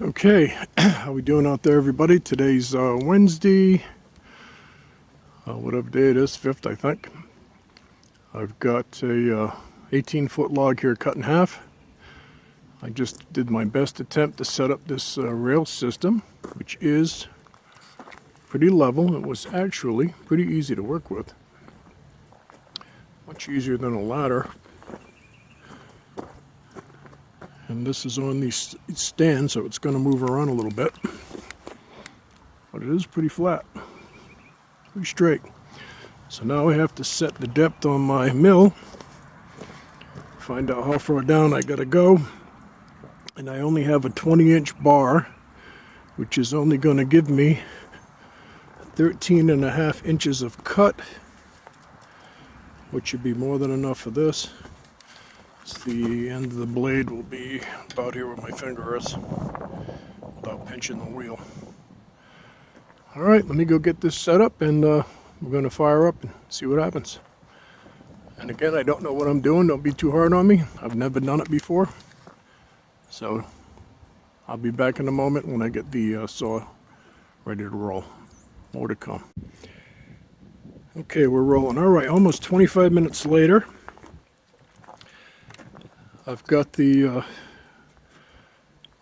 Okay, how we doing out there, everybody? Today's Wednesday, whatever day it is, 5th, I think. I've got a 18-foot log here cut in half. I just did my best attempt to set up this rail system, which is pretty level. It was actually pretty easy to work with. Much easier than a ladder. And this is on these stands, so it's going to move around a little bit. But it is pretty flat, pretty straight. So now I have to set the depth on my mill, find out how far down I got to go. And I only have a 20-inch bar, which is only going to give me 13.5 inches of cut, which should be more than enough for this. The end of the blade will be about here where my finger is, without pinching the wheel. Alright, let me go get this set up, and we're going to fire up and see what happens. And again, I don't know what I'm doing. Don't be too hard on me. I've never done it before. So I'll be back in a moment when I get the saw ready to roll. More to come. Okay, we're rolling. Alright, almost 25 minutes later. I've got the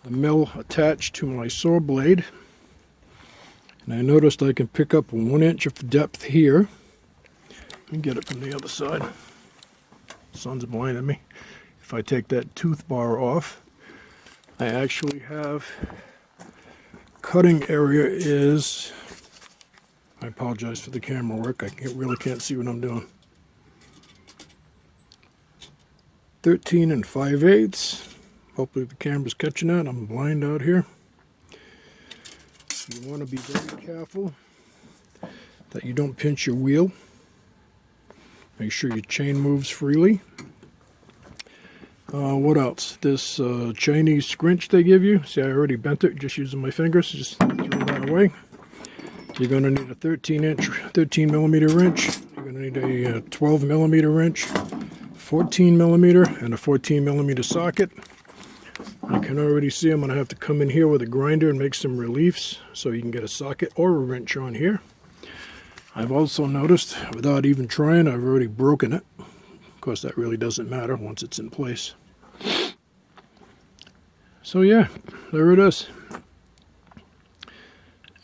mill attached to my saw blade, and I noticed I can pick up 1 inch of depth here. Let me get it from the other side. The sun's blinding me. If I take that tooth bar off, I actually have cutting area is, I apologize for the camera work, I really can't see what I'm doing. 13 5/8. Hopefully the camera's catching that. I'm blind out here. You want to be very careful that you don't pinch your wheel. Make sure your chain moves freely. What else? This Chinese scrunch they give you. See, I already bent it just using my fingers. Just throw that away. You're going to need a 13 millimeter wrench. You're going to need a 12 millimeter wrench. 14 millimeter and a 14 millimeter socket. I can already see I'm going to have to come in here with a grinder and make some reliefs so you can get a socket or a wrench on here. I've also noticed, without even trying, I've already broken it. Of course, that really doesn't matter once it's in place. So yeah, there it is.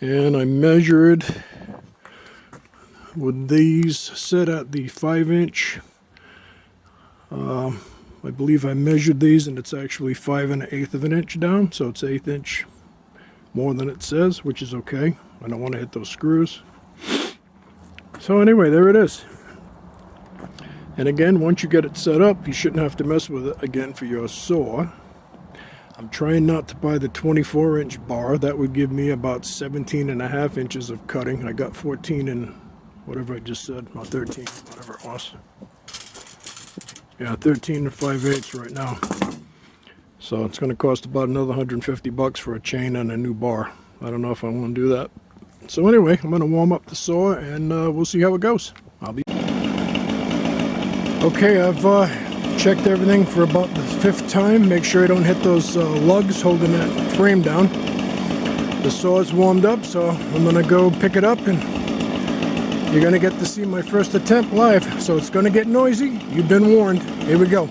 And I measured with these set at the 5-inch. I believe I measured these, and it's actually 5 1/8 of an inch down, so it's 1/8 inch more than it says, which is okay. I don't want to hit those screws. So anyway, there it is. And again, once you get it set up, you shouldn't have to mess with it again for your saw. I'm trying not to buy the 24-inch bar. That would give me about 17.5 inches of cutting. I got 14 and whatever I just said, about 13, whatever it was. Yeah, 13 5/8 right now. So it's going to cost about another $150 for a chain and a new bar. I don't know if I want to do that. So anyway, I'm going to warm up the saw, and we'll see how it goes. Okay, I've checked everything for about the 5th time. Make sure I don't hit those lugs holding that frame down. The saw is warmed up, so I'm going to go pick it up, and you're going to get to see my first attempt live. So it's going to get noisy. You've been warned. Here we go.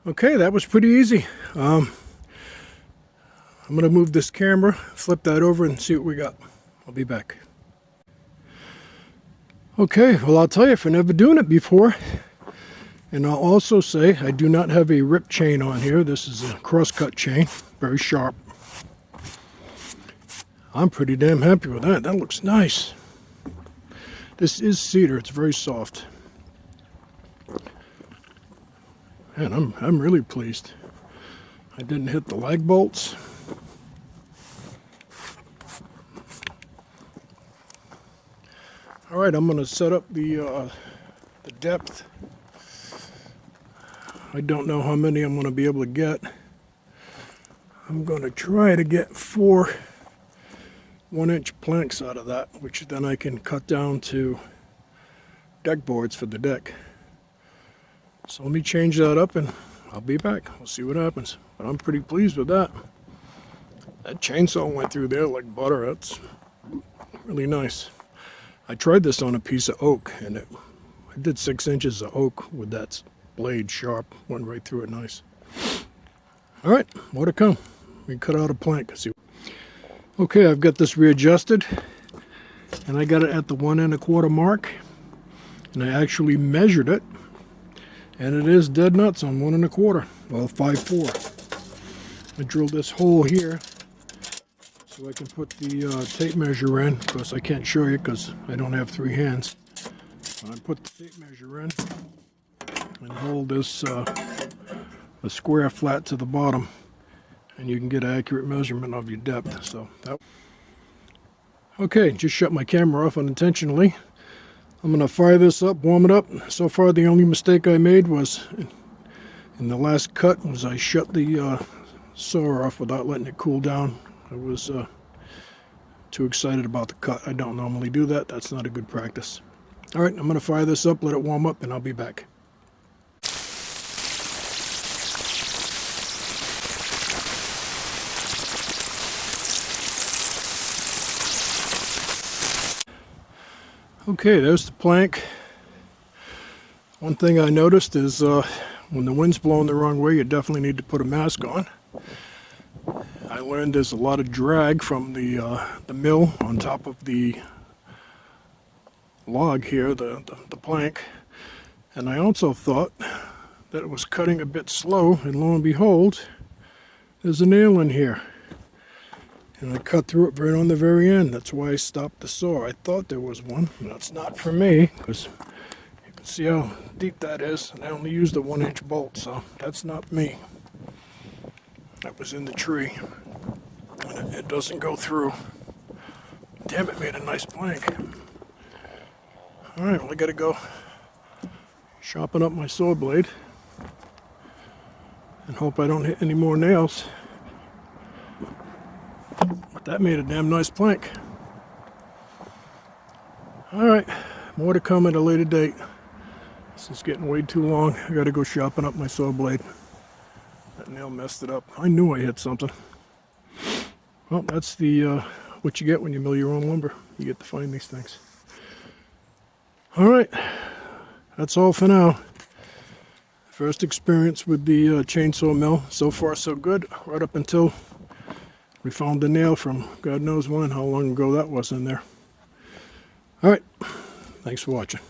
Okay, that was pretty easy. I'm going to move this camera, flip that over, and see what we got. I'll be back. Okay, well, I'll tell you, for never doing it before, and I'll also say I do not have a rip chain on here. This is a cross-cut chain, very sharp. I'm pretty damn happy with that. That looks nice. This is cedar. It's very soft. And I'm really pleased. I didn't hit the lag bolts. All right, I'm going to set up the depth. I don't know how many I'm going to be able to get. I'm going to try to get 4 1-inch planks out of that, which then I can cut down to deck boards for the deck. So let me change that up and I'll be back. We'll see what happens. But I'm pretty pleased with that. That chainsaw went through there like butter. That's really nice. I tried this on a piece of oak, and I did 6 inches of oak with that blade sharp. Went right through it nice. All right, more to come. We cut out a plank. See. Okay, I've got this readjusted, and I got it at the 1 1/4 mark, and I actually measured it, and it is dead nuts on 1 1/4. Well, 5/4. I drilled this hole here so I can put the tape measure in. Of course, I can't show you because I don't have 3 hands. But I put the tape measure in and hold this a square flat to the bottom, and you can get an accurate measurement of your depth. So that. Okay, just shut my camera off unintentionally. I'm going to fire this up, warm it up. So far, the only mistake I made was in the last cut was I shut the saw off without letting it cool down. I was too excited about the cut. I don't normally do that. That's not a good practice. All right, I'm going to fire this up, let it warm up, and I'll be back. Okay, there's the plank. One thing I noticed is when the wind's blowing the wrong way, you definitely need to put a mask on. I learned there's a lot of drag from the mill on top of the log here, the plank. And I also thought that it was cutting a bit slow, and lo and behold, there's a nail in here. And I cut through it right on the very end. That's why I stopped the saw. I thought there was one. That's not for me, because you can see how deep that is. And I only used a 1-inch bolt, so that's not me. That was in the tree. And it doesn't go through. Damn, it made a nice plank. Alright, well, I gotta go sharpen up my saw blade and hope I don't hit any more nails. But that made a damn nice plank. Alright, more to come at a later date. This is getting way too long. I gotta go sharpen up my saw blade. That nail messed it up. I knew I hit something. Well, that's the what you get when you mill your own lumber. You get to find these things. Alright, that's all for now. First experience with the chainsaw mill. So far so good, right up until we found the nail from God knows when, how long ago that was in there. Alright, thanks for watching.